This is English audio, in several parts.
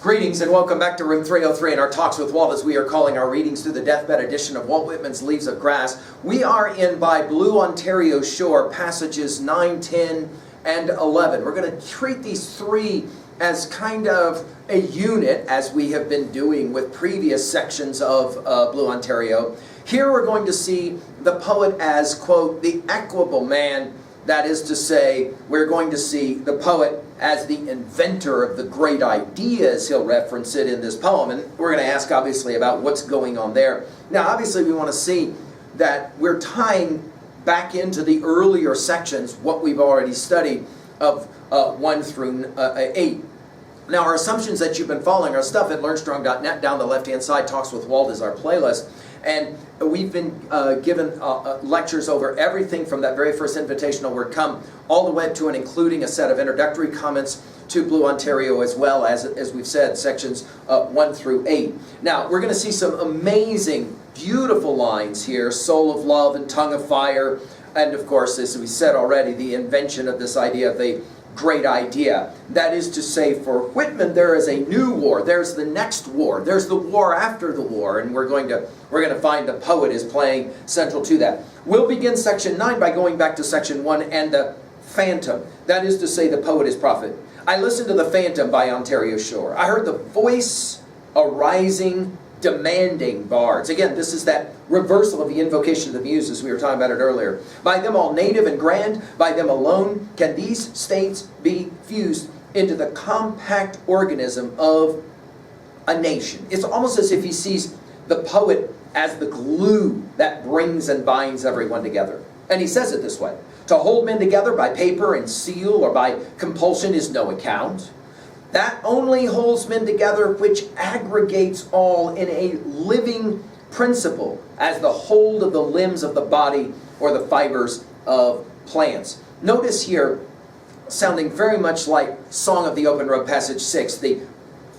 Greetings and welcome back to Room 303 and our Talks with Walt, as we are calling our readings through the deathbed edition of Walt Whitman's Leaves of Grass. We are in By Blue Ontario Shore, passages 9, 10, and 11. We're going to treat these three as kind of a unit, as we have been doing with previous sections of Blue Ontario. Here we're going to see the poet as, quote, the equable man. That is to say, we're going to see the poet as the inventor of the great ideas. He'll reference it in this poem, and we're going to ask, obviously, about what's going on there. Now, obviously, we want to see that we're tying back into the earlier sections what we've already studied of 1 through 8. Now, our assumptions that you've been following are stuff at learnstrong.net. Down the left-hand side, Talks with Walt is our playlist. And we've been given lectures over everything from that very first invitational word come all the way up to and including a set of introductory comments to Blue Ontario, as well as we've said, sections 1 through 8. Now, we're going to see some amazing, beautiful lines here, soul of love and tongue of fire. And of course, as we said already, the invention of this idea of the great idea. That is to say, for Whitman, there is a new war. There's the next war. There's the war after the war, and we're going to find the poet is playing central to that. We'll begin section 9 by going back to section 1 and the Phantom. That is to say, the poet is prophet. I listened to the Phantom by Ontario Shore. I heard the voice arising, demanding bards. Again, this is that reversal of the invocation of the muses. We were talking about it earlier. By them all native and grand, by them alone can these states be fused into the compact organism of a nation. It's almost as if he sees the poet as the glue that brings and binds everyone together. And he says it this way: to hold men together by paper and seal or by compulsion is no account. That only holds men together which aggregates all in a living principle, as the hold of the limbs of the body or the fibers of plants. Notice here, sounding very much like Song of the Open Road, passage 6, the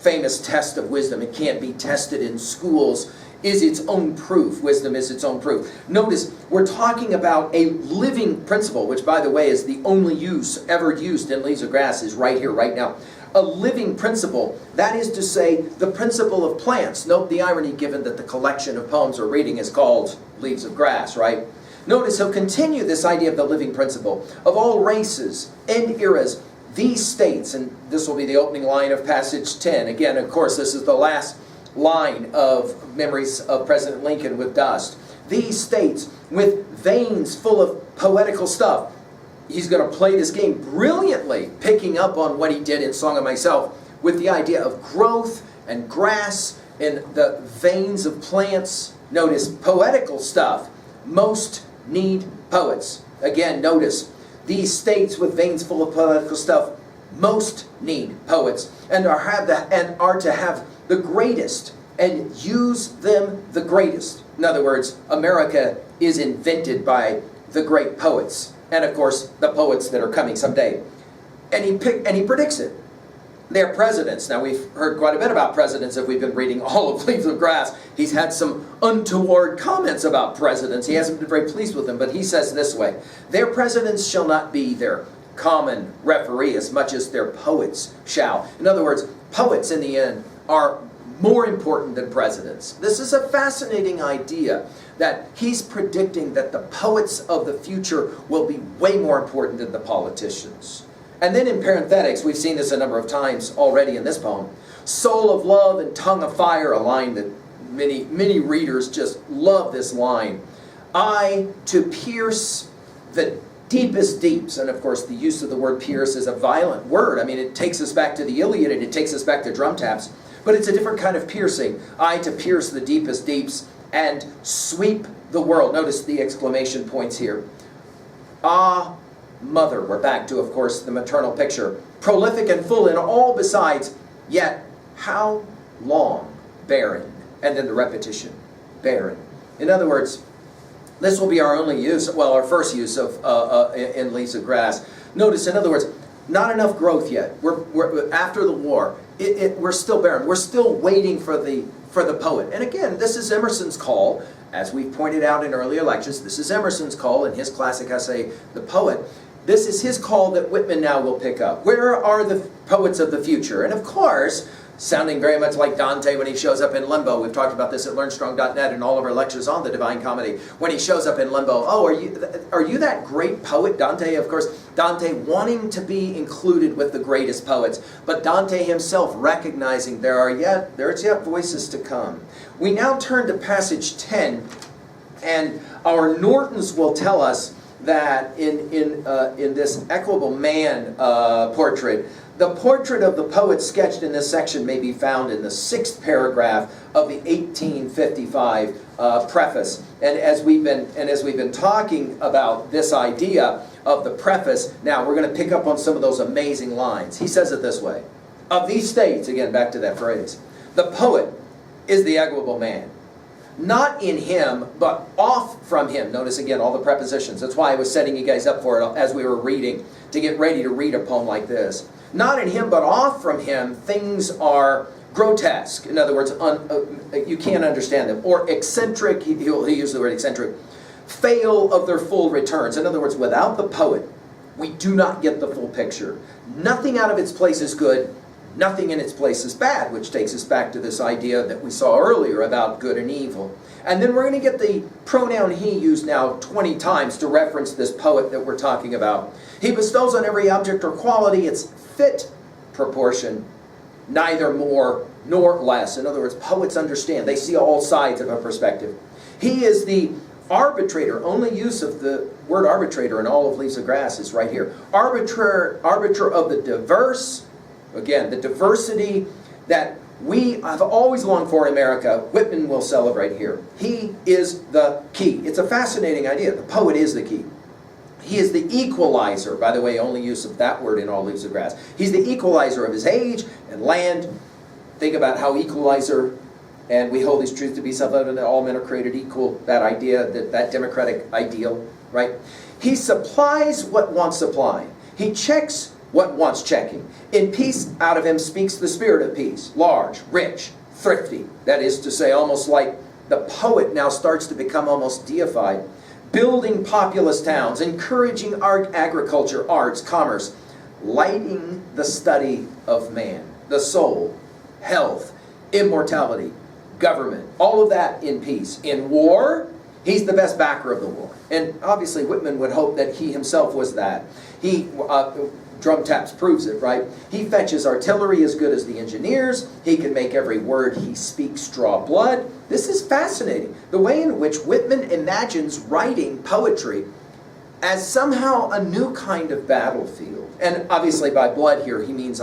famous test of wisdom. It can't be tested in schools, is its own proof. Wisdom is its own proof. Notice, we're talking about a living principle, which, by the way, is the only use ever used in Leaves of Grass, is right here, right now. A living principle, that is to say, the principle of plants. Note the irony, given that the collection of poems we're reading is called Leaves of Grass, right? Notice he'll continue this idea of the living principle. Of all races and eras, these states, and this will be the opening line of passage 10. Again, of course, this is the last line of Memories of President Lincoln with Dust. These states, with veins full of poetical stuff. He's going to play this game brilliantly, picking up on what he did in Song of Myself with the idea of growth and grass in the veins of plants. Notice, poetical stuff. Most need poets. Again, notice, these states with veins full of poetical stuff, most need poets, and are to have the greatest, and use them the greatest. In other words, America is invented by the great poets. And of course, the poets that are coming someday. And he predicts it. They're presidents. Now, we've heard quite a bit about presidents if we've been reading all of Leaves of Grass. He's had some untoward comments about presidents. He hasn't been very pleased with them, but he says this way: their presidents shall not be their common referee as much as their poets shall. In other words, poets in the end are more important than presidents. This is a fascinating idea, that he's predicting that the poets of the future will be way more important than the politicians. And then in parenthetics, we've seen this a number of times already in this poem, soul of love and tongue of fire, a line that many readers just love this line. I to pierce the deepest deeps. And of course, the use of the word pierce is a violent word. I mean, it takes us back to the Iliad and it takes us back to drum taps. But it's a different kind of piercing. I to pierce the deepest deeps and sweep the world. Notice the exclamation points here. Ah, mother. We're back to, of course, the maternal picture. Prolific and full in all besides, yet how long barren? And then the repetition, barren. In other words, this will be our only use, well, our first use of in Leaves of Grass. Notice, in other words, not enough growth yet. We're after the war. We're still barren. We're still waiting for the poet. And again, this is Emerson's call, as we've pointed out in earlier lectures. This is Emerson's call in his classic essay, The Poet. This is his call that Whitman now will pick up. Where are the poets of the future? And of course, sounding very much like Dante when he shows up in limbo. We've talked about this at learnstrong.net and all of our lectures on the Divine Comedy. When he shows up in limbo, oh, are you that great poet, Dante? Of course, Dante wanting to be included with the greatest poets, but Dante himself recognizing there's yet voices to come. We now turn to passage 10, and our Nortons will tell us that in this equable man portrait, the portrait of the poet sketched in this section may be found in the 6th paragraph of the 1855 preface. And as we've been talking about this idea of the preface, now we're going to pick up on some of those amazing lines. He says it this way: of these states, again back to that phrase, the poet is the equable man. Not in him, but off from him. Notice again all the prepositions. That's why I was setting you guys up for it as we were reading, to get ready to read a poem like this. Not in him, but off from him, things are grotesque. In other words, you can't understand them. Or eccentric, he'll use the word eccentric, fail of their full returns. In other words, without the poet, we do not get the full picture. Nothing out of its place is good. Nothing in its place is bad, which takes us back to this idea that we saw earlier about good and evil. And then we're going to get the pronoun he used now 20 times to reference this poet that we're talking about. He bestows on every object or quality its fit proportion, neither more nor less. In other words, poets understand. They see all sides of a perspective. He is the arbitrator. Only use of the word arbitrator in all of Leaves of Grass is right here. Arbiter of the diverse. Again, the diversity that we have always longed for in America, Whitman will celebrate here. He is the key. It's a fascinating idea. The poet is the key. He is the equalizer. By the way, only use of that word in all Leaves of Grass. He's the equalizer of his age and land. Think about how equalizer, and we hold these truths to be self-evident that all men are created equal, that idea, that democratic ideal, right? He supplies what wants supplying. He checks what wants checking. In peace out of him speaks the spirit of peace. Large, rich, thrifty. That is to say, almost like the poet now starts to become almost deified. Building populous towns, encouraging agriculture, arts, commerce, lighting the study of man, the soul, health, immortality, government, all of that in peace. In war, he's the best backer of the war. And obviously Whitman would hope that he himself was that. He Drum Taps proves it, right? He fetches artillery as good as the engineers. He can make every word he speaks draw blood. This is fascinating. The way in which Whitman imagines writing poetry as somehow a new kind of battlefield. And obviously by blood here he means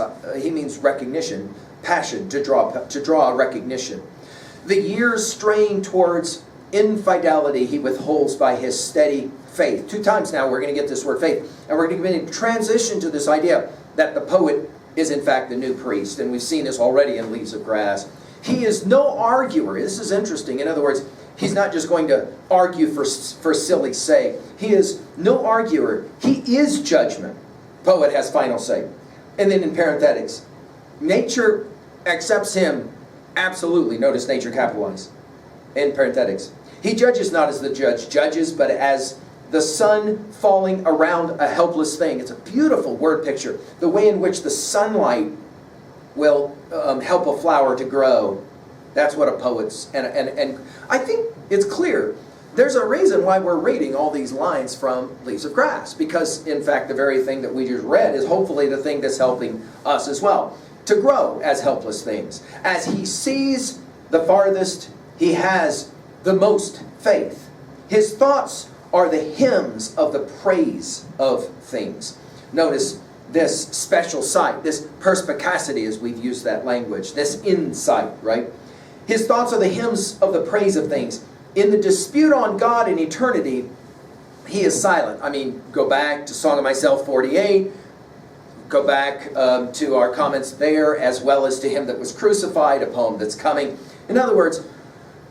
recognition, passion, to draw a recognition. The years straying towards infidelity he withholds by his steady faith. 2 times now we're going to get this word faith, and we're going to transition to this idea that the poet is in fact the new priest, and we've seen this already in Leaves of Grass. He is no arguer. This is interesting. In other words, he's not just going to argue for silly sake. He is no arguer. He is judgment. Poet has final say. And then in parenthetics, nature accepts him absolutely. Notice nature capitalized in parenthetics. He judges not as the judge judges, but as the sun falling around a helpless thing. It's a beautiful word picture. The way in which the sunlight will help a flower to grow. That's what a poet's... And I think it's clear. There's a reason why we're reading all these lines from Leaves of Grass. Because, in fact, the very thing that we just read is hopefully the thing that's helping us as well. To grow as helpless things. As he sees the farthest, he has the most faith. His thoughts are the hymns of the praise of things. Notice this special sight, this perspicacity, as we've used that language, this insight, right? His thoughts are the hymns of the praise of things. In the dispute on God and eternity, he is silent. I mean, go back to Song of Myself 48, go back to our comments there, as well as to Him That Was Crucified, a poem that's coming. In other words,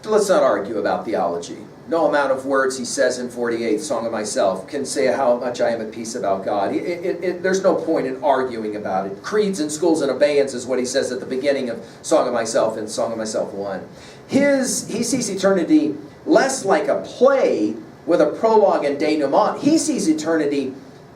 let's not argue about theology. No amount of words he says in 48th Song of Myself can say how much I am at peace about God. There's no point in arguing about it. Creeds and schools and abeyance is what he says at the beginning of Song of Myself in Song of Myself 1. He sees eternity less like a play with a prologue and denouement. He sees eternity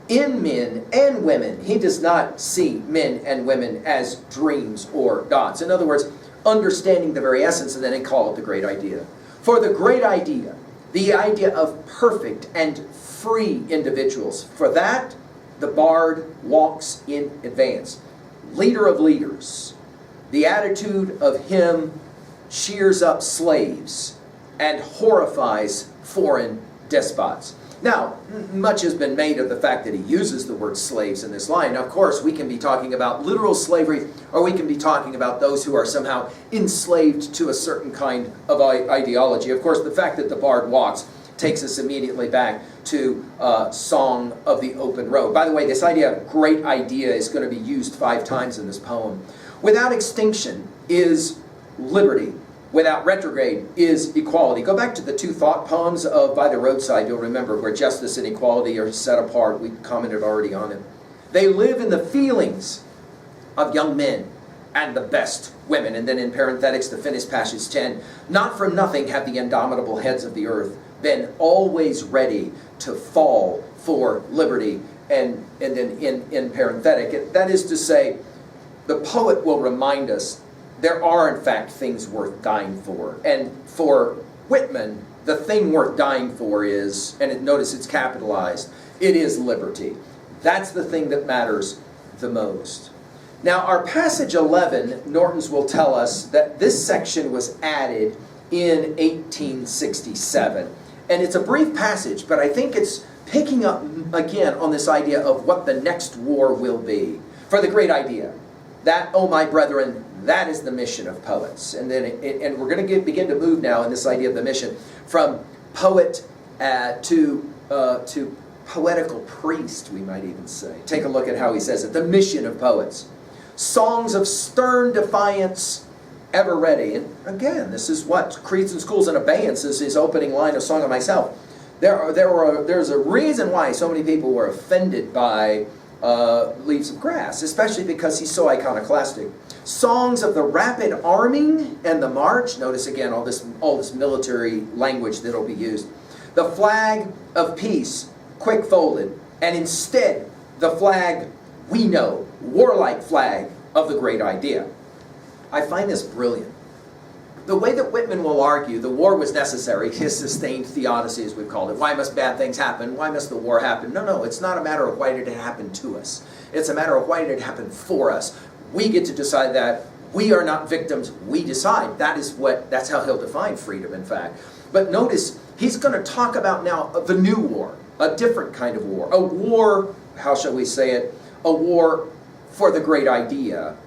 in men and women. He does not see men and women as dreams or gods. In other words, understanding the very essence, and then he called it the great idea. For the great idea, the idea of perfect and free individuals, for that, the bard walks in advance. Leader of leaders. The attitude of him cheers up slaves and horrifies foreign despots. Now, much has been made of the fact that he uses the word slaves in this line. Now, of course, we can be talking about literal slavery, or we can be talking about those who are somehow enslaved to a certain kind of ideology. Of course, the fact that the bard walks takes us immediately back to Song of the Open Road. By the way, this idea of great idea is going to be used 5 times in this poem. Without extinction is liberty. Without retrograde is equality. Go back to the 2 thought poems of By the Roadside. You'll remember where justice and equality are set apart. We commented already on it. They live in the feelings of young men and the best women. And then in parenthetics to finish passage 10, not for nothing have the indomitable heads of the earth been always ready to fall for liberty. And then in parenthetic, that is to say, the poet will remind us there are, in fact, things worth dying for. And for Whitman, the thing worth dying for is, and notice it's capitalized, it is liberty. That's the thing that matters the most. Now, our passage 11, Norton's will tell us that this section was added in 1867. And it's a brief passage, but I think it's picking up again on this idea of what the next war will be. For the great idea. That, oh my brethren, that is the mission of poets. And then, and we're going to begin to move now in this idea of the mission from poet to poetical priest, we might even say. Take a look at how he says it. The mission of poets. Songs of stern defiance, ever ready. And again, this is what Creeds and Schools and Abeyance is his opening line of Song of Myself. There's a reason why so many people were offended by Leaves of Grass, especially because he's so iconoclastic. Songs of the rapid arming and the march. Notice again all this military language that'll be used. The flag of peace, quick folded, and instead the flag we know, warlike flag of the great idea. I find this brilliant. The way that Whitman will argue the war was necessary, his sustained theodicy as we've called it. Why must bad things happen? Why must the war happen? No, it's not a matter of why did it happen to us. It's a matter of why did it happen for us. We get to decide that. We are not victims. We decide. That's how he'll define freedom, in fact. But notice, he's going to talk about now the new war, a different kind of war. A war, how shall we say it? A war for the great idea.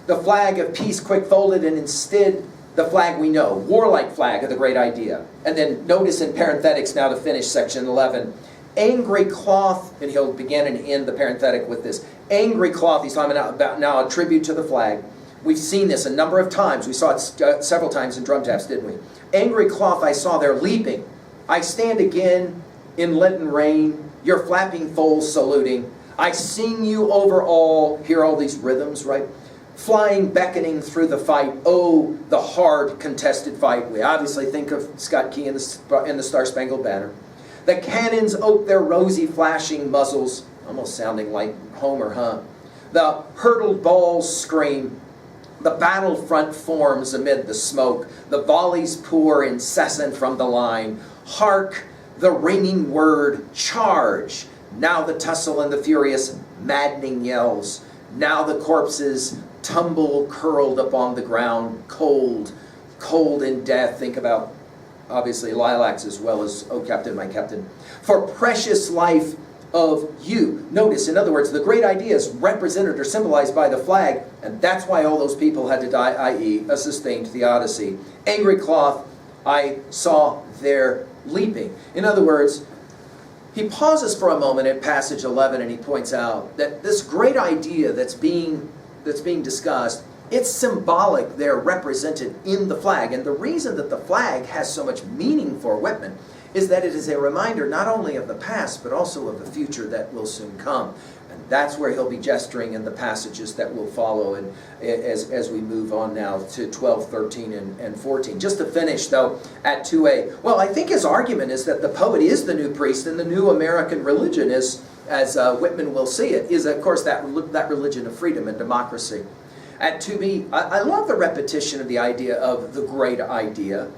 The flag of peace quick folded, and instead the flag we know, warlike flag of the great idea. And then notice in parenthetics now to finish section 11, angry cloth, and he'll begin and end the parenthetic with this. Angry cloth, he's talking about now a tribute to the flag. We've seen this a number of times. We saw it several times in drum taps, didn't we? Angry cloth I saw there leaping. I stand again in leaden rain, your flapping foals saluting. I sing you over all, hear all these rhythms, right? Flying, beckoning through the fight. Oh, the hard contested fight. We obviously think of Scott Key in the Star-Spangled Banner. The cannons ope their rosy flashing muzzles, almost sounding like Homer, huh? The hurtled balls scream. The battlefront forms amid the smoke. The volleys pour incessant from the line. Hark, the ringing word, charge. Now the tussle and the furious maddening yells. Now the corpses tumble curled upon the ground, cold, cold in death. Think about, obviously, lilacs as well as, oh, Captain, my Captain. For precious life of you. Notice, in other words, the great idea is represented or symbolized by the flag, and that's why all those people had to die, i.e., a sustained theodicy. Angry cloth, I saw there leaping. In other words, he pauses for a moment at passage 11 and he points out that this great idea that's being discussed, it's symbolic there, represented in the flag. And the reason that the flag has so much meaning for Whitman is that it is a reminder not only of the past, but also of the future that will soon come. And that's where he'll be gesturing in the passages that will follow and as we move on now to 12, 13, and 14. Just to finish, though, at 2a. Well, I think his argument is that the poet is the new priest and the new American religion is as Whitman will see it, is of course that religion of freedom and democracy. At 2b, I love the repetition of the idea of the great idea.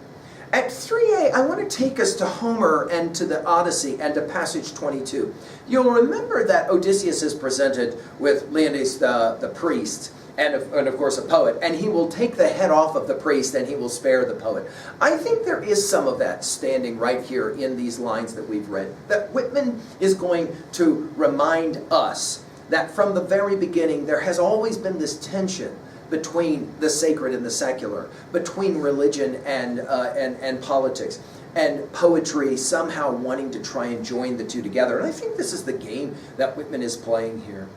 At 3a, I want to take us to Homer and to the Odyssey and to passage 22. You'll remember that Odysseus is presented with Leontes the priest, and of course a poet, and he will take the head off of the priest and he will spare the poet. I think there is some of that standing right here in these lines that we've read. That Whitman is going to remind us that from the very beginning there has always been this tension between the sacred and the secular, between religion and politics, and poetry somehow wanting to try and join the two together. And I think this is the game that Whitman is playing here.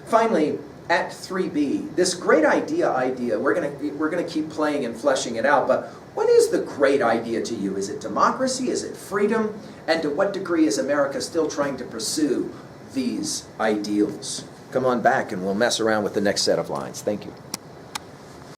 Finally, at 3b, this great idea, we're gonna keep playing and fleshing it out, but what is the great idea to you? Is it democracy? Is it freedom? And to what degree is America still trying to pursue these ideals? Come on back and we'll mess around with the next set of lines. Thank you.